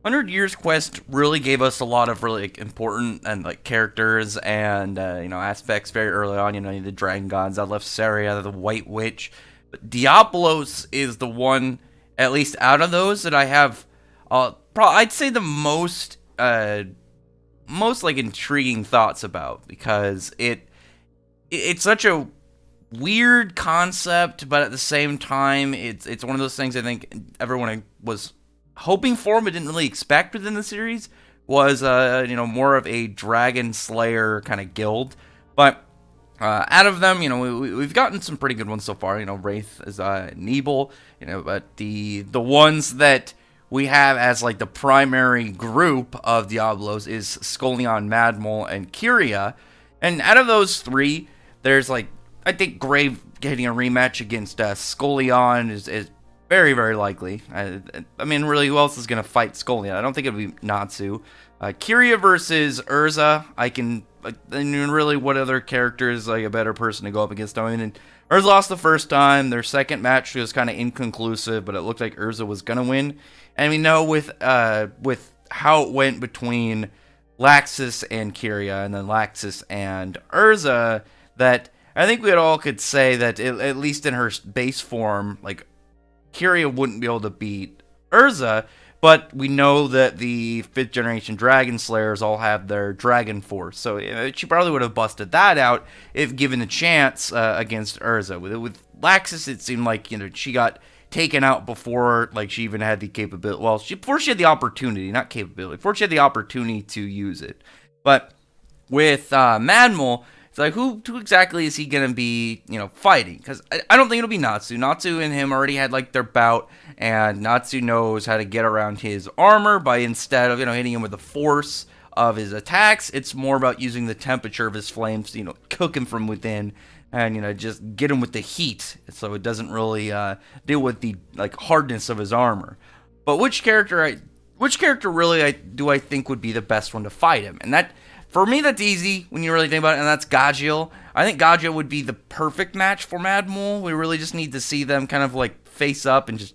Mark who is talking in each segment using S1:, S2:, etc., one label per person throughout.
S1: 100 Years Quest really gave us a lot of really important and characters and aspects very early on. The Dragon Gods, I left Saria, the White Witch. But Diablos is the one, at least out of those, that I have, I'd say the most intriguing thoughts about, because it's such a weird concept, but at the same time, it's one of those things I think everyone was hoping for but didn't really expect within the series. Was more of a dragon slayer kind of guild, but out of them, we've gotten some pretty good ones so far. Wraith is Nebel, but the ones that we have as the primary group of Diablos is Skullion, Madmole, and Kyria. And out of those three, there's I think Grave getting a rematch against Skullion is very, very likely. I mean, really, who else is going to fight Skullion? I don't think it'll be Natsu. Kyria versus Urza, really, what other character is a better person to go up against? I mean, Urza lost the first time. Their second match was kind of inconclusive, but it looked like Urza was going to win. And we know with how it went between Laxus and Kyria, and then Laxus and Urza, that I think we all could say that at least in her base form, Kyria wouldn't be able to beat Urza, but we know that the 5th generation Dragon Slayers all have their Dragon Force, so she probably would have busted that out if given a chance against Urza. With Laxus, it seemed like she got taken out before she even had the capability. Well, before she had the opportunity, not capability, before she had the opportunity to use it. But with Madmole, it's who exactly is he going to be, fighting? Because I don't think it'll be Natsu. Natsu and him already had, their bout, and Natsu knows how to get around his armor by instead of, hitting him with the force of his attacks, it's more about using the temperature of his flames to, cook him from within and, just get him with the heat so it doesn't really deal with the, hardness of his armor. But which character really do I think would be the best one to fight him? And that... For me, that's easy when you really think about it, and that's Gajeel. I think Gajeel would be the perfect match for Madmole. We really just need to see them kind of face up and just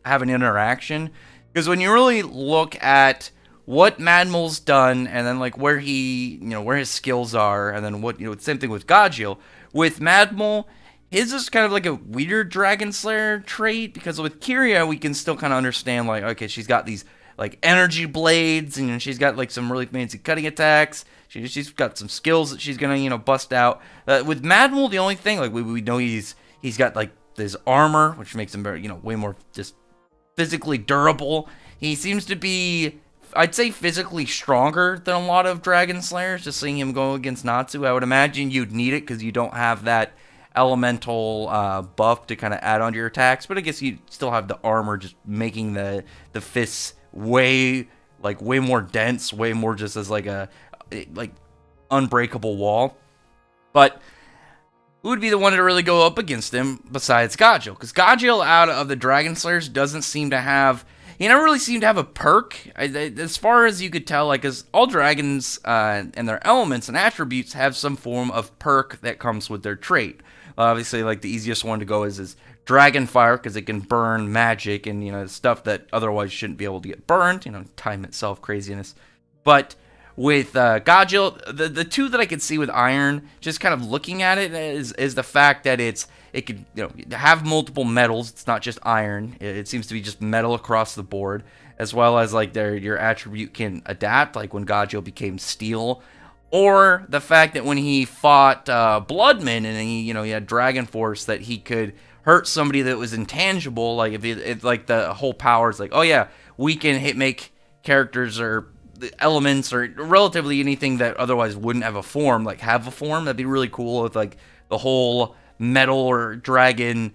S1: have an interaction. Because when you really look at what Madmole's done, and then where he, where his skills are, and then what, same thing with Gajeel. With Madmole, his is kind of a weird Dragon Slayer trait, because with Kyria, we can still kind of understand, okay, she's got these energy blades, and she's got some really fancy cutting attacks. She's got some skills that she's gonna bust out. With Madmole, the only thing we know he's got this armor, which makes him very way more just physically durable. He seems to be, I'd say, physically stronger than a lot of Dragon Slayers. Just seeing him go against Natsu, I would imagine you'd need it because you don't have that elemental buff to kind of add onto your attacks. But I guess you still have the armor, just making the fists way more dense, way more just as a unbreakable wall. But who would be the one to really go up against him besides Gajeel? Because Gajeel, out of the Dragon Slayers, doesn't seem to have... He never really seemed to have a perk, as far as you could tell, because all dragons and their elements and attributes have some form of perk that comes with their trait. Obviously, the easiest one to go is Dragon Fire, because it can burn magic and, stuff that otherwise shouldn't be able to get burned, time itself craziness. But with Gajeel, the two that I could see with Iron, just kind of looking at it, is the fact that it could have multiple metals. It's not just iron. It seems to be just metal across the board, as well as your attribute can adapt, when Gajeel became steel. Or the fact that when he fought Bloodman and he had Dragon Force, that he could hurt somebody that was intangible. If the whole power is oh yeah, we can make characters or elements or relatively anything that otherwise wouldn't have a form, have a form. That'd be really cool if the whole metal or dragon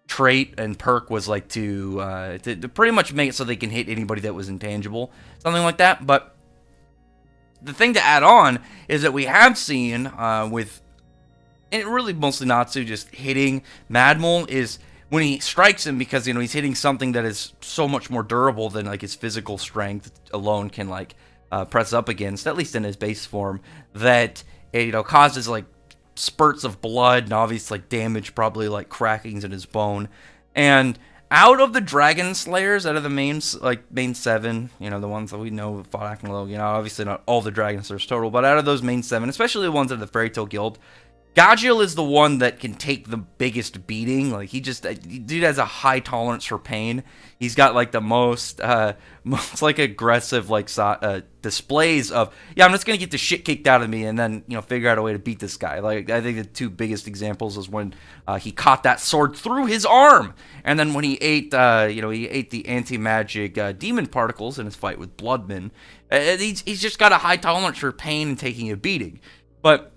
S1: trait and perk was to pretty much make it so they can hit anybody that was intangible, something like that. But the thing to add on is that we have seen with, and really mostly Natsu, just hitting Madmole, is when he strikes him, because he's hitting something that is so much more durable than his physical strength alone can press up against, at least in his base form, that it causes spurts of blood and obvious damage, probably crackings in his bone. And out of the Dragon Slayers, out of the main 7, you know, the ones that we know fought Aknalo, you know, obviously not all the Dragon Slayers total, but out of those main 7, especially the ones that are the Fairy Tail Guild, Gajeel is the one that can take the biggest beating. Like, dude has a high tolerance for pain. He's got like the most like aggressive like displays of, yeah, I'm just gonna get the shit kicked out of me and then, you know, figure out a way to beat this guy. Like, I think the 2 biggest examples is when he caught that sword through his arm, and then when he ate he ate the anti-magic demon particles in his fight with Bloodman. He's just got a high tolerance for pain and taking a beating, but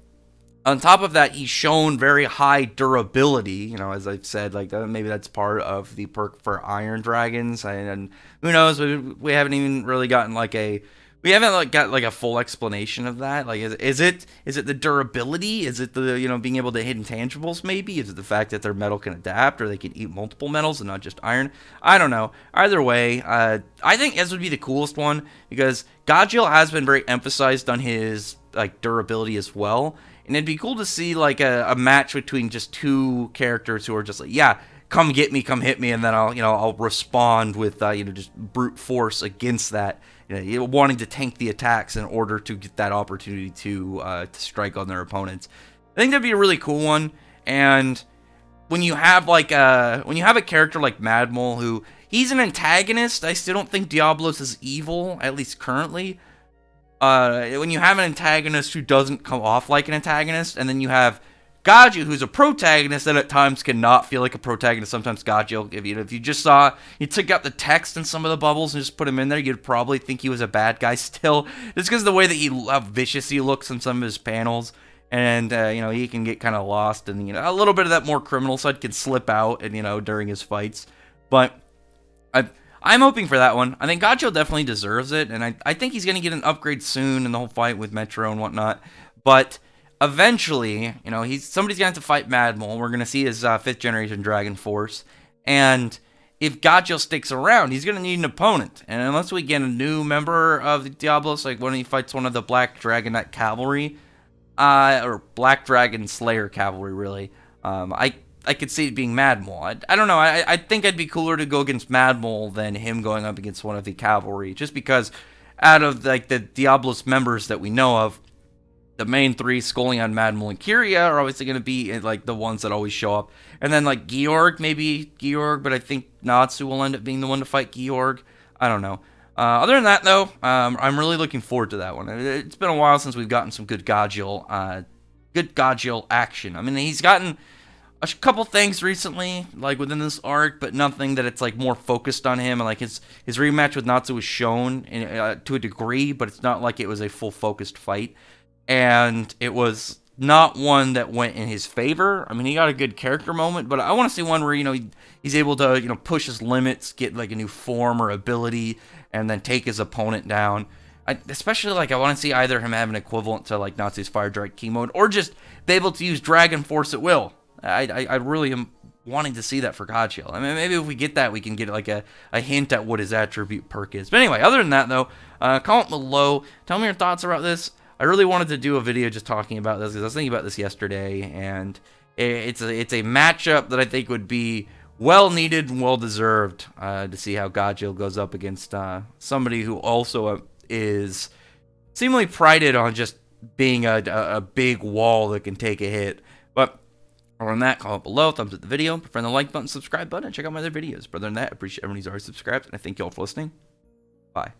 S1: on top of that, he's shown very high durability. You know, as I've said, like maybe that's part of the perk for Iron Dragons, and who knows? We haven't even really gotten got a full explanation of that. Like, is it the durability? Is it the, you know, being able to hit intangibles? Maybe is it the fact that their metal can adapt, or they can eat multiple metals and not just iron? I don't know. Either way, I think this would be the coolest one because Gajeel has been very emphasized on his like durability as well. And it'd be cool to see like a match between just 2 characters who are just like, yeah, come get me, come hit me, and then I'll respond with just brute force against that. You know, wanting to tank the attacks in order to get that opportunity to strike on their opponents. I think that'd be a really cool one. And when you have a character like Madmole, who he's an antagonist, I still don't think Diablos is evil, at least currently. When you have an antagonist who doesn't come off like an antagonist, and then you have Gajeel, who's a protagonist that at times cannot feel like a protagonist. Sometimes Gajeel, if you just you took out the text in some of the bubbles and just put him in there, you'd probably think he was a bad guy still, just because of the way that how vicious he looks in some of his panels. And, he can get kind of lost, and, a little bit of that more criminal side can slip out, and, during his fights. But I'm hoping for that one. I think Gajeel definitely deserves it, and I think he's going to get an upgrade soon in the whole fight with Metro and whatnot. But eventually, somebody's going to have to fight Madmole. We're going to see his 5th generation Dragon Force. And if Gajeel sticks around, he's going to need an opponent. And unless we get a new member of the Diablos, like when he fights one of the Black Dragon Knight Cavalry, or Black Dragon Slayer Cavalry, really, I could see it being Madmole. I don't know. I think I'd be cooler to go against Madmole than him going up against one of the cavalry, just because out of like the Diablos members that we know of, the main 3, Skolnion, Madmole, and Kyria, are obviously going to be like the ones that always show up. And then like Georg, but I think Natsu will end up being the one to fight Georg. I don't know. Other than that, though, I'm really looking forward to that one. It's been a while since we've gotten some good Gajeel action. I mean, he's gotten a couple things recently, like within this arc, but nothing that it's like more focused on him. And like his rematch with Natsu was shown to a degree, but it's not like it was a full focused fight, and it was not one that went in his favor. I mean, he got a good character moment, but I want to see one where he's able to push his limits, get like a new form or ability, and then take his opponent down. Especially I want to see either him have an equivalent to like Natsu's Fire Drake Key mode, or just be able to use Dragon Force at will. I really am wanting to see that for Gajeel. I mean, maybe if we get that, we can get like a hint at what his attribute perk is. But anyway, other than that, though, comment below. Tell me your thoughts about this. I really wanted to do a video just talking about this because I was thinking about this yesterday, and it's a matchup that I think would be well needed and well deserved to see how Gajeel goes up against somebody who also is seemingly prided on just being a big wall that can take a hit. But other than that, comment below, thumbs up the video, prefer the like button, subscribe button, and check out my other videos. But other than that, I appreciate everyone who's already subscribed, and I thank you all for listening. Bye.